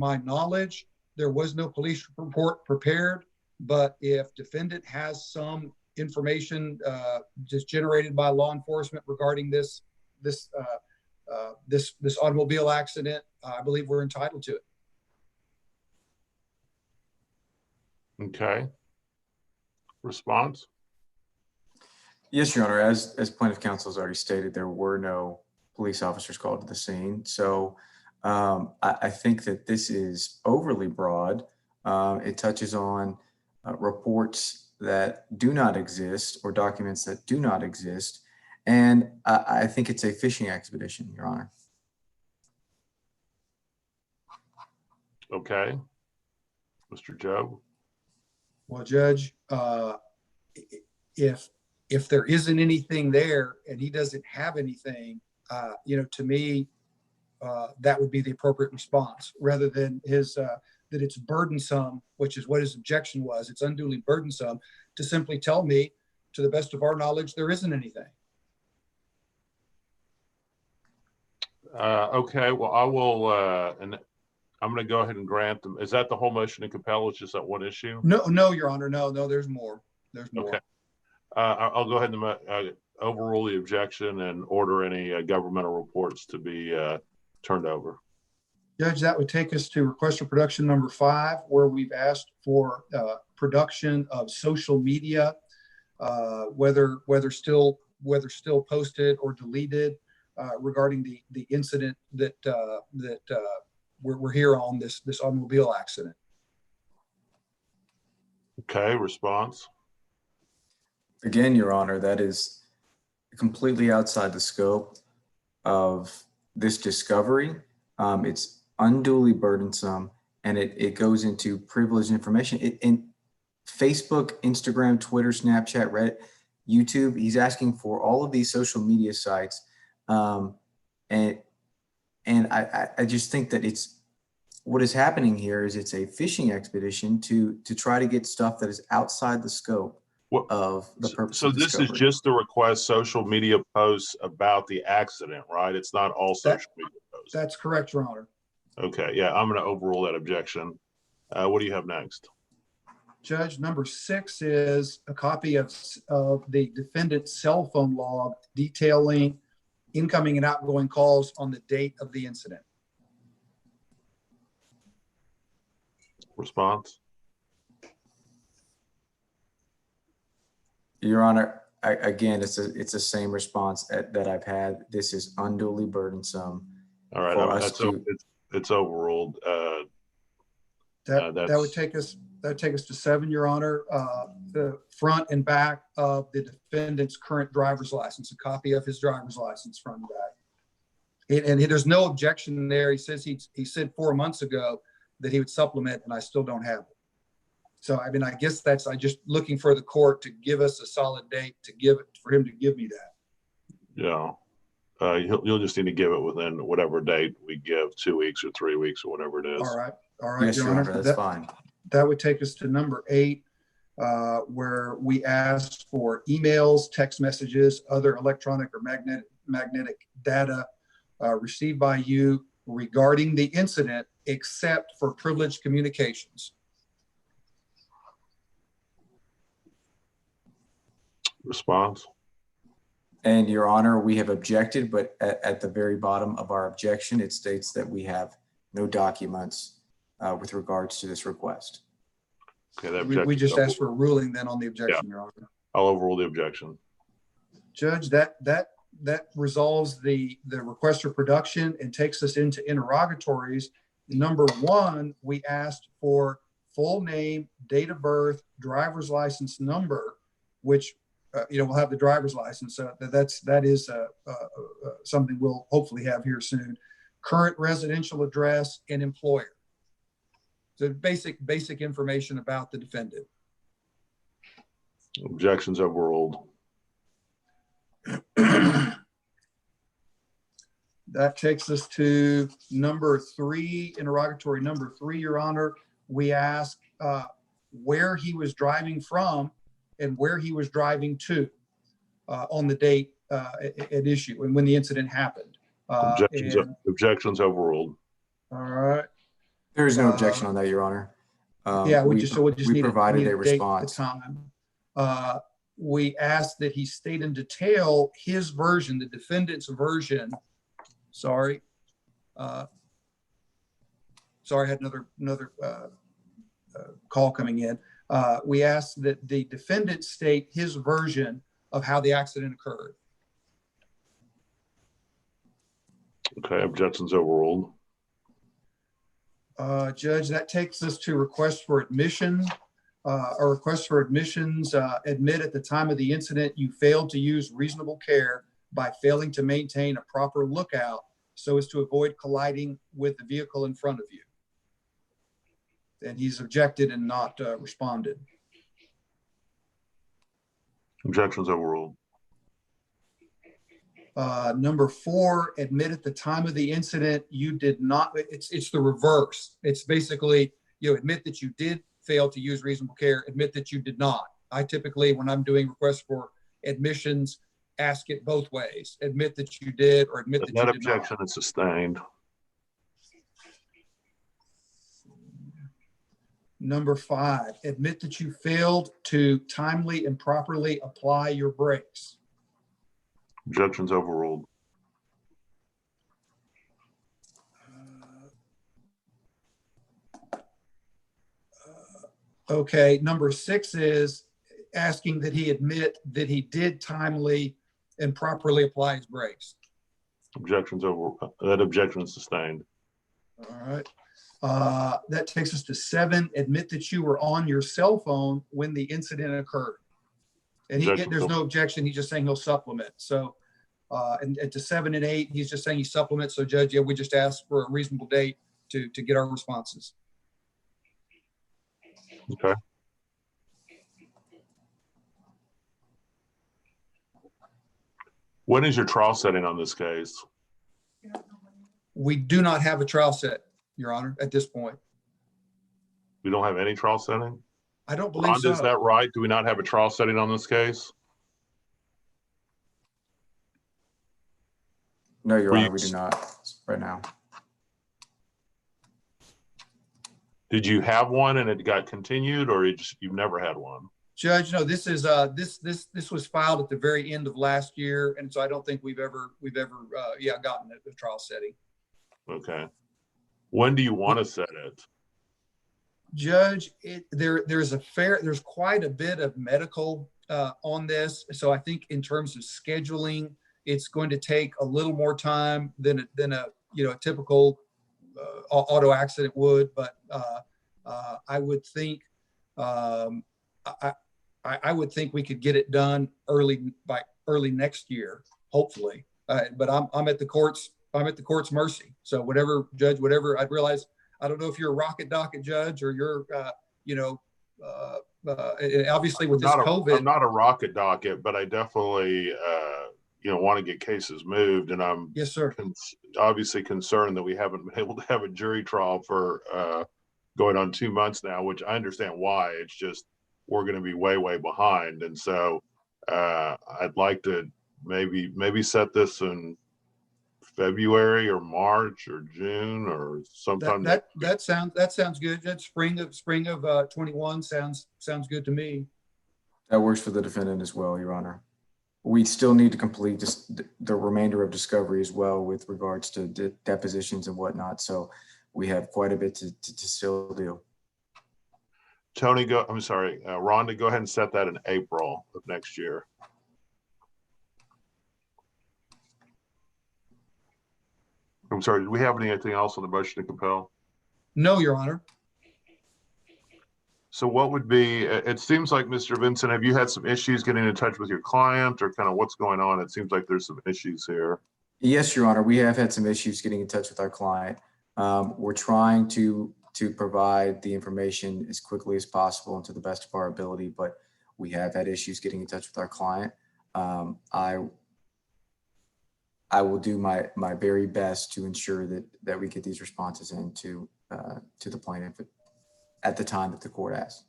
my knowledge, there was no police report prepared, but if defendant has some information just generated by law enforcement regarding this automobile accident, I believe we're entitled to it. Okay. Response? Yes, Your Honor. As plaintiff counsel has already stated, there were no police officers called to the scene. So I think that this is overly broad. It touches on reports that do not exist or documents that do not exist. And I think it's a fishing expedition, Your Honor. Okay. Mr. Joe? Well, Judge, if there isn't anything there and he doesn't have anything, to me, that would be the appropriate response, rather than that it's burdensome, which is what his objection was. It's unduly burdensome to simply tell me, to the best of our knowledge, there isn't anything. Okay, well, I will, and I'm going to go ahead and grant them. Is that the whole motion to compel? It's just that one issue? No, Your Honor. No, there's more. There's more. Okay. I'll go ahead and overrule the objection and order any governmental reports to be turned over. Judge, that would take us to request for production number 5, where we've asked for production of social media, whether still posted or deleted, regarding the incident that we're here on, this automobile accident. Okay, response. Again, Your Honor, that is completely outside the scope of this discovery. It's unduly burdensome, and it goes into privileged information. In Facebook, Instagram, Twitter, Snapchat, Reddit, YouTube, he's asking for all of these social media sites. And I just think that what is happening here is it's a fishing expedition to try to get stuff that is outside the scope of the purpose. So of this discovery. is just to request social media posts about the accident, right? It's not all social media posts. That's correct, Your Honor. Okay, yeah, I'm going to overrule that objection. What do you have next? Judge, number 6 is a copy of the defendant's cell phone log detailing incoming and outgoing calls on the date of the incident. Response? Your Honor, again, it's the same response that I've had. This is unduly burdensome. All right, it's overruled. That would take us to 7, Your Honor. The front and back of the defendant's current driver's license, a copy of his driver's license, front and back. And there's no objection there. He says he said 4 months ago that he would supplement, and I still don't have it. So, I mean, I guess I'm just looking for the court to give us a solid date for him to give me that. Yeah. You'll just need to give it within whatever date we give, 2 weeks or 3 weeks or whatever it is. All right. Yes, Your Your Honor. Honor, that's fine. That would take us to number 8, where we asked for emails, text messages, other electronic or magnetic data received by you regarding the incident, except for privileged communications. Response? And Your Honor, we have objected, but at the very bottom of our objection, it states that we have no documents with regards to this request. Okay, We just asked for a ruling then on the objection, Your Honor. I'll overrule the objection. Judge, that resolves the request for production and takes us into interrogatories. Number 1, we asked for full name, date of birth, driver's license number, which we'll have the driver's license. That is something we'll hopefully have here soon. Current residential address and employer. So basic information about the defendant. Objections overruled. That takes us to number 3, interrogatory number 3, Your Honor. We asked where he was driving from and where he was driving to on the date at issue and when the incident happened. Objections overruled. All right. There is no objection on that, Your Honor. Yeah, we just we provided need a date, the response. time. We asked that he state in detail his version, the defendant's version. Sorry. Sorry, I had another call coming in. We asked that the defendant state his version of how the accident occurred. Okay, objections overruled. Judge, that takes us to request for admission. A request for admissions, admit at the time of the incident you failed to use reasonable care by failing to maintain a proper lookout so as to avoid colliding with the vehicle in front of you. And he's objected and not responded. Objections overruled. Number 4, admit at the time of the incident you did not, it's the reverse. It's basically, you know, admit that you did fail to use reasonable care, admit that you did not. I typically, when I'm doing requests for admissions, ask it both ways. Admit that you did or admit that you did not. That objection is sustained. Number 5, admit that you failed to timely and properly apply your brakes. Objections overruled. Okay, number 6 is asking that he admit that he did timely and properly apply his brakes. Objections over. That objection is sustained. All right. That takes us to 7, admit that you were on your cell phone when the incident occurred. And there's no objection. He's just saying he'll supplement. So, and to 7 and 8, he's just saying he supplements. So, Judge, yeah, we just asked for a reasonable date to get our responses. Okay. When is your trial setting on this case? We do not have a trial set, Your Honor, at this point. We don't have any trial setting? I don't believe Rhonda, so. is that right? Do we not have a trial setting on this case? No, Your Honor, we do not right now. Did you have one and it got continued, or you've never had one? Judge, no, this is this was filed at the very end of last year, and so I don't think we've ever gotten a trial setting. Okay. When do you want to set it? Judge, there's quite a bit of medical on this, so I think in terms of scheduling, it's going to take a little more time than a typical auto accident would. But I would think I would think we could get it done by early next year, hopefully. But I'm at the court's mercy. So whatever, Judge, whatever. I realize, I don't know if you're a rocket docket judge or you're obviously with this COVID. I'm not a rocket docket, but I definitely want to get cases moved, and I'm yes, sir. Obviously concerned that we haven't been able to have a jury trial for going on 2 months now, which I understand why. It's just we're going to be way behind, and so I'd like to maybe set this in February or March or June or sometime. That sounds good. That spring of 21 sounds good to me. That works for the defendant as well, Your Honor. We still need to complete the remainder of discovery as well with regards to depositions and whatnot. So we have quite a bit to still do. Tony, Rhonda, go ahead and set that in April of next year. I'm sorry, did we have anything else on the motion to compel? No, Your Honor. So what would be, it seems like, Mr. Vincent, have you had some issues getting in touch with your client, or kind of what's going on? It seems like there's some issues here. Yes, Your Honor, we have had some issues getting in touch with our client. We're trying to provide the information as quickly as possible and to the best of our ability, but we have had issues getting in touch with our client. I will do my very best to ensure that we get these responses in to the plaintiff at the time that the court asks.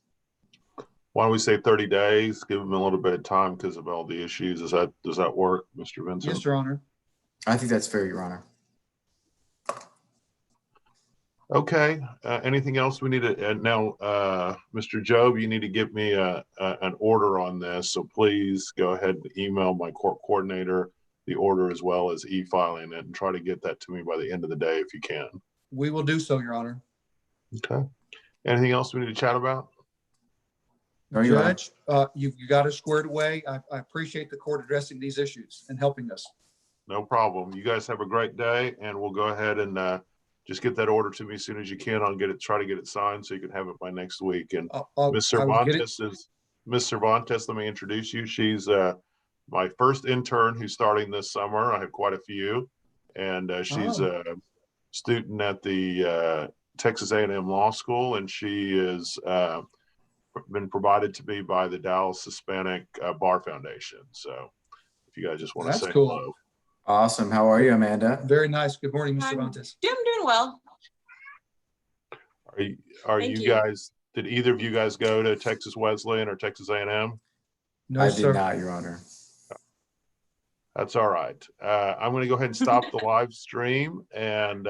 Why don't we say 30 days, give them a little bit of time because of all the issues. Does that work, Mr. Vincent? Yes, Your Honor. I think that's fair, Your Honor. Okay, anything else we need to, now, Mr. Job, you need to give me an order on this. So please go ahead and email my court coordinator the order as well as e-filing it and try to get that to me by the end of the day if you can. We will do so, Your Honor. Okay. Anything else we need to chat about? No, Your Honor. Judge, you got it squared away. I appreciate the court addressing these issues and helping us. No problem. You guys have a great day, and we'll go ahead and just get that order to me as soon as you can. I'll try to get it signed so you can have it by next week. And Miss I will get it. Cervantes is Miss Cervantes. Let me introduce you. She's my first intern who's starting this summer. I have quite a few, and she's a student at the Texas A&M Law School, and she is been provided to me by the Dallas Hispanic Bar Foundation. So if you guys just want to say cool. hello. Awesome. How are you, Amanda? Very nice. Good morning, Mr. Cervantes. I'm doing well. Are Thank you you. guys, did either of you guys go to Texas Wesleyan or Texas A&M? No, I sir. did not, Your Honor. That's all right. I'm going to go ahead and stop the live stream, and